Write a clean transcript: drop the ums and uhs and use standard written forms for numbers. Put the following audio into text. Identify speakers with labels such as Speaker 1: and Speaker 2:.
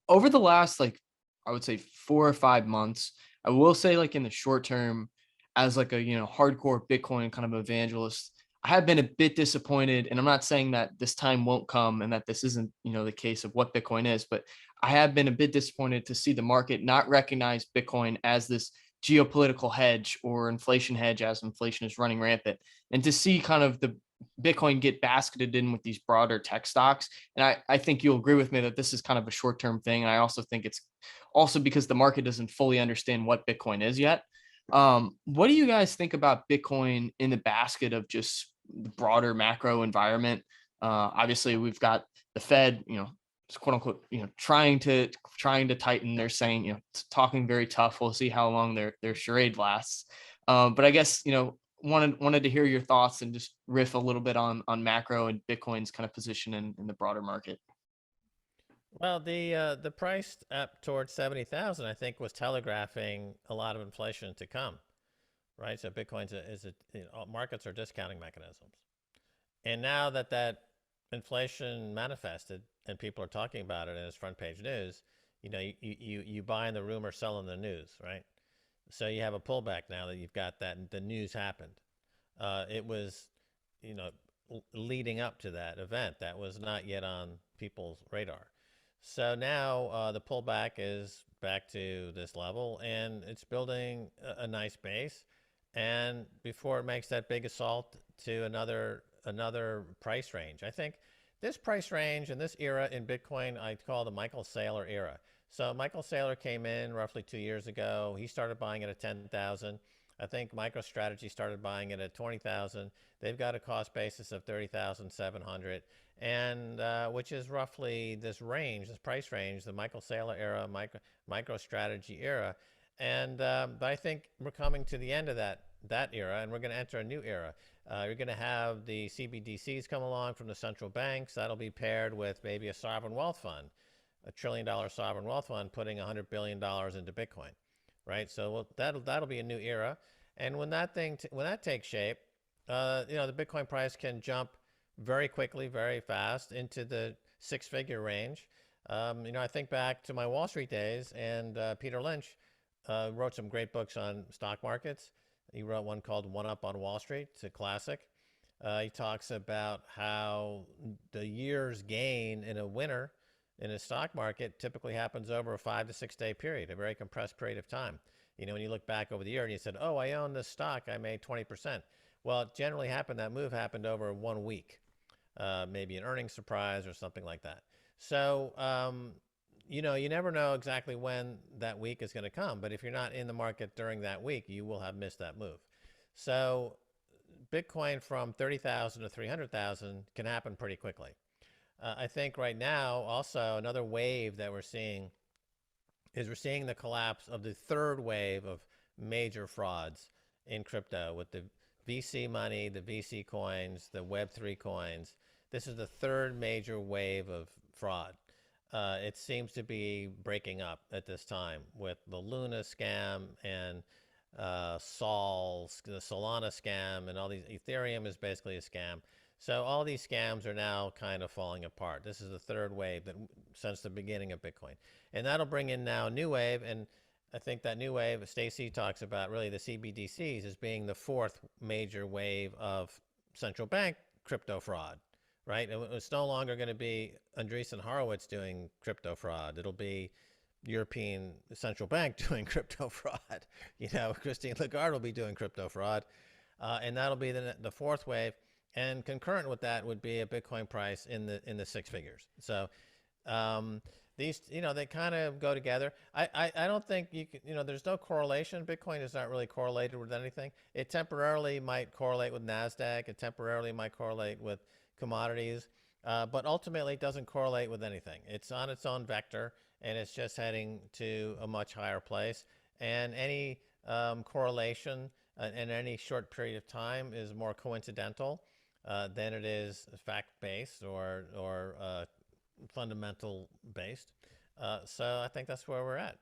Speaker 1: over the last, like, I would say 4 or 5 months, I will say, like, in the short term, as, like, a, hardcore Bitcoin kind of evangelist, I have been a bit disappointed, and I'm not saying that this time won't come and that this isn't, the case of what Bitcoin is, but I have been a bit disappointed to see the market not recognize Bitcoin as this geopolitical hedge or inflation hedge as inflation is running rampant, and to see kind of the Bitcoin get basketed in with these broader tech stocks. And I think you'll agree with me that this is kind of a short term thing. And I also think it's also because the market doesn't fully understand what Bitcoin is yet. What do you guys think about Bitcoin in the basket of just the broader macro environment? Obviously, we've got the Fed, quote unquote, trying to tighten. They're saying, it's talking very tough. We'll see how long their charade lasts. But I guess wanted to hear your thoughts and just riff a little bit on macro and Bitcoin's kind of position in the broader market.
Speaker 2: Well, the price up towards 70,000, I think, was telegraphing a lot of inflation to come, right? So Bitcoin's markets are discounting mechanisms, and now that inflation manifested and people are talking about it and it's front page news, you buy in the rumor, sell in the news, right? So you have a pullback now that you've got that the news happened. It was, you know, leading up to that event that was not yet on people's radar. So now the pullback is back to this level, and it's building a nice base. And before it makes that big assault to another price range, I think this price range and this era in Bitcoin I call the Michael Saylor era. So Michael Saylor came in roughly 2 years ago. He started buying it at 10,000. I think MicroStrategy started buying it at 20,000. They've got a cost basis of 30,700, and which is roughly this range, this price range, the Michael Saylor era, MicroStrategy era. And but I think we're coming to the end of that era, and we're going to enter a new era. You're going to have the CBDCs come along from the central banks. That'll be paired with maybe a sovereign wealth fund, $1 trillion sovereign wealth fund putting $100 billion into Bitcoin, right? So that'll be a new era. And when that takes shape, the Bitcoin price can jump very quickly, very fast into the six-figure range. I think back to my Wall Street days, and Peter Lynch wrote some great books on stock markets. He wrote one called One Up on Wall Street. It's a classic. He talks about how the year's gain in a winter in a stock market typically happens over a 5 to 6 day period, a very compressed period of time. When you look back over the year and you said, oh, I own this stock, I made 20%. Well, it generally happened, that move happened over 1 week, maybe an earnings surprise or something like that. So, you never know exactly when that week is going to come, but if you're not in the market during that week, you will have missed that move. So Bitcoin from 30,000 to 300,000 can happen pretty quickly. I think right now also another wave that we're seeing is the collapse of the third wave of major frauds in crypto with the VC money, the VC coins, the Web3 coins. This is the third major wave of fraud. It seems to be breaking up at this time with the Luna scam and the Solana scam, and all these. Ethereum is basically a scam. So all these scams are now kind of falling apart. This is the third wave that since the beginning of Bitcoin. And that'll bring in now a new wave. And I think that new wave, Stacy talks about really the CBDCs as being the fourth major wave of central bank crypto fraud, right? It's no longer going to be Andreessen Horowitz doing crypto fraud. It'll be European Central Bank doing crypto fraud. Christine Lagarde will be doing crypto fraud. And that'll be the fourth wave. And concurrent with that would be a Bitcoin price in the six figures. So these, they kind of go together. I don't think you can, there's no correlation. Bitcoin is not really correlated with anything. It temporarily might correlate with NASDAQ. It temporarily might correlate with commodities. But ultimately, it doesn't correlate with anything. It's on its own vector, and it's just heading to a much higher place. And any correlation in any short period of time is more coincidental than it is fact-based or fundamental based. So I think that's where we're at.